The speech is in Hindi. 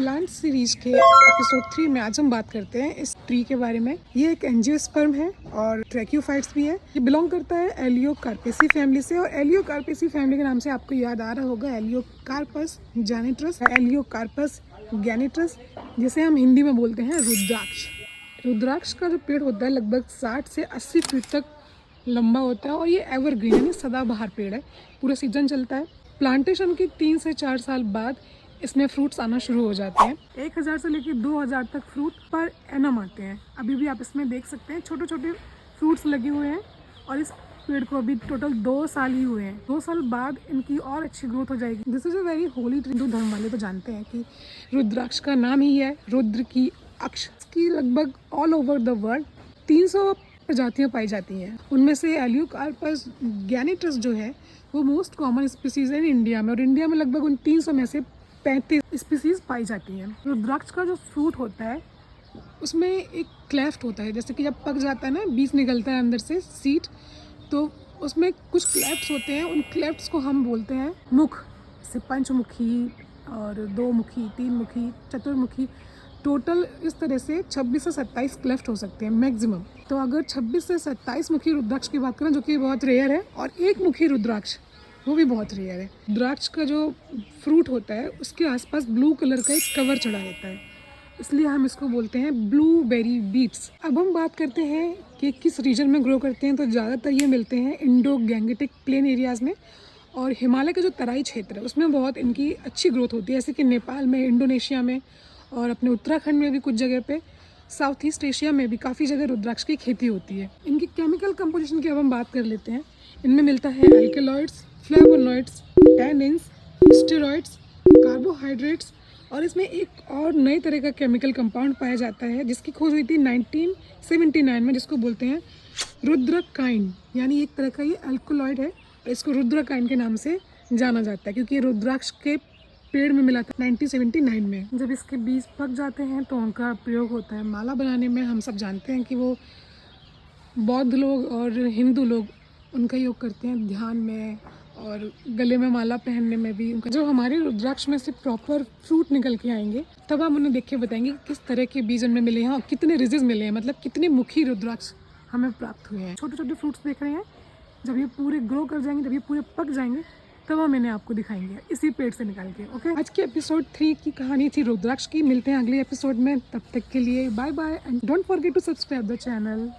प्लांट सीरीज के एपिसोड 3 में आज हम बात करते हैं इस ट्री के बारे में। ये एक एंजियोस्पर्म है और ट्रैक्योफाइट्स भी है। ये बिलोंग करता है एलियोकार्पेसी फैमिली से, और एलियोकार्पेसी फैमिली के नाम से आपको याद आ रहा होगा एलियोकार्पस जैनिट्रस, एलियोकार्पस गैनिट्रस, जिसे हम हिंदी में बोलते हैं रुद्राक्ष। रुद्राक्ष का जो पेड़ होता है लगभग 60 से 80 फीट तक लंबा होता है और ये एवरग्रीन यानी सदाबहार पेड़ है, पूरा सीजन चलता है। प्लांटेशन के 3 से 4 साल बाद इसमें फ्रूट्स आना शुरू हो जाते हैं। 1000 से लेकर 2000 तक फ्रूट पर एनम आते हैं। अभी भी आप इसमें देख सकते हैं छोटे छोटे फ्रूट्स लगे हुए हैं और इस पेड़ को अभी टोटल 2 साल ही हुए हैं। 2 साल बाद इनकी और अच्छी ग्रोथ हो जाएगी। This is a very Holi tree. Hindu धर्म वाले तो जानते हैं कि रुद्राक्ष का नाम ही है रुद्र की अक्ष। की लगभग ऑल ओवर द वर्ल्ड 300 प्रजातियां पाई जाती हैं। उनमें से एलियोकार्पस गैनिट्रस जो है वो मोस्ट कॉमन स्पीसीज है इंडिया में, और इंडिया में लगभग उन 300 में से 35 स्पीसीज पाई जाती हैं। रुद्राक्ष का जो फ्रूट होता है उसमें एक क्लेफ्ट होता है, जैसे कि जब पक जाता है ना, बीज निकलता है अंदर से सीड, तो उसमें कुछ क्लेफ्ट्स होते हैं। उन क्लेफ्ट्स को हम बोलते हैं मुख। जैसे पंचमुखी और 2 मुखी, 3 मुखी, चतुर्मुखी, टोटल इस तरह से 26 से 27 क्लेफ्ट हो सकते हैं मैक्सिमम। तो अगर 26 से 27 मुखी रुद्राक्ष की बात करें, जो कि बहुत रेयर है, और 1 मुखी रुद्राक्ष वो भी बहुत रेयर है। रुद्राक्ष का जो फ्रूट होता है उसके आसपास ब्लू कलर का एक कवर चढ़ा रहता है, इसलिए हम इसको बोलते हैं ब्लूबेरी बीट्स। अब हम बात करते हैं कि किस रीजन में ग्रो करते हैं, तो ज़्यादातर ये मिलते हैं इंडो गैंगेटिक प्लेन एरियाज़ में, और हिमालय का जो तराई क्षेत्र है उसमें बहुत इनकी अच्छी ग्रोथ होती है, जैसे कि नेपाल में, इंडोनेशिया में, और अपने उत्तराखंड में भी कुछ जगह पे, साउथ ईस्ट एशिया में भी काफ़ी जगह रुद्राक्ष की खेती होती है। इनकी केमिकल कंपोजिशन की अब हम बात कर लेते हैं। इनमें मिलता है alkaloids, flavonoids, tannins, steroids, carbohydrates, और इसमें एक और नए तरह का केमिकल कंपाउंड पाया जाता है जिसकी खोज हुई थी 1979 में, जिसको बोलते हैं रुद्रकाइन। यानी एक तरह का ये एल्कोलॉइड है और इसको रुद्रकाइन के नाम से जाना जाता है, क्योंकि ये रुद्राक्ष के पेड़ में मिला था 1979 में। जब इसके बीज पक जाते हैं तो उनका प्रयोग होता है माला बनाने में। हम सब जानते हैं कि वो बौद्ध लोग और हिंदू लोग उनका योग करते हैं ध्यान में, और गले में माला पहनने में भी उनका। जब हमारे रुद्राक्ष में से प्रॉपर फ्रूट निकल के आएंगे तब हम उन्हें देख के बताएंगे कि किस तरह के बीज उनमें मिले हैं और कितने रिजेस मिले हैं, मतलब कितने मुखी रुद्राक्ष हमें प्राप्त हुए हैं। छोटे छोटे फ्रूट्स देख रहे हैं, जब ये पूरे ग्रो कर जाएंगे, जब ये पूरे पक जाएंगे, तब हम इन्हें आपको दिखाएंगे इसी पेड़ से निकाल के। ओके, आज के एपिसोड 3 की कहानी थी रुद्राक्ष की। मिलते हैं अगले एपिसोड में, तब तक के लिए bye bye and don't forget to subscribe the channel.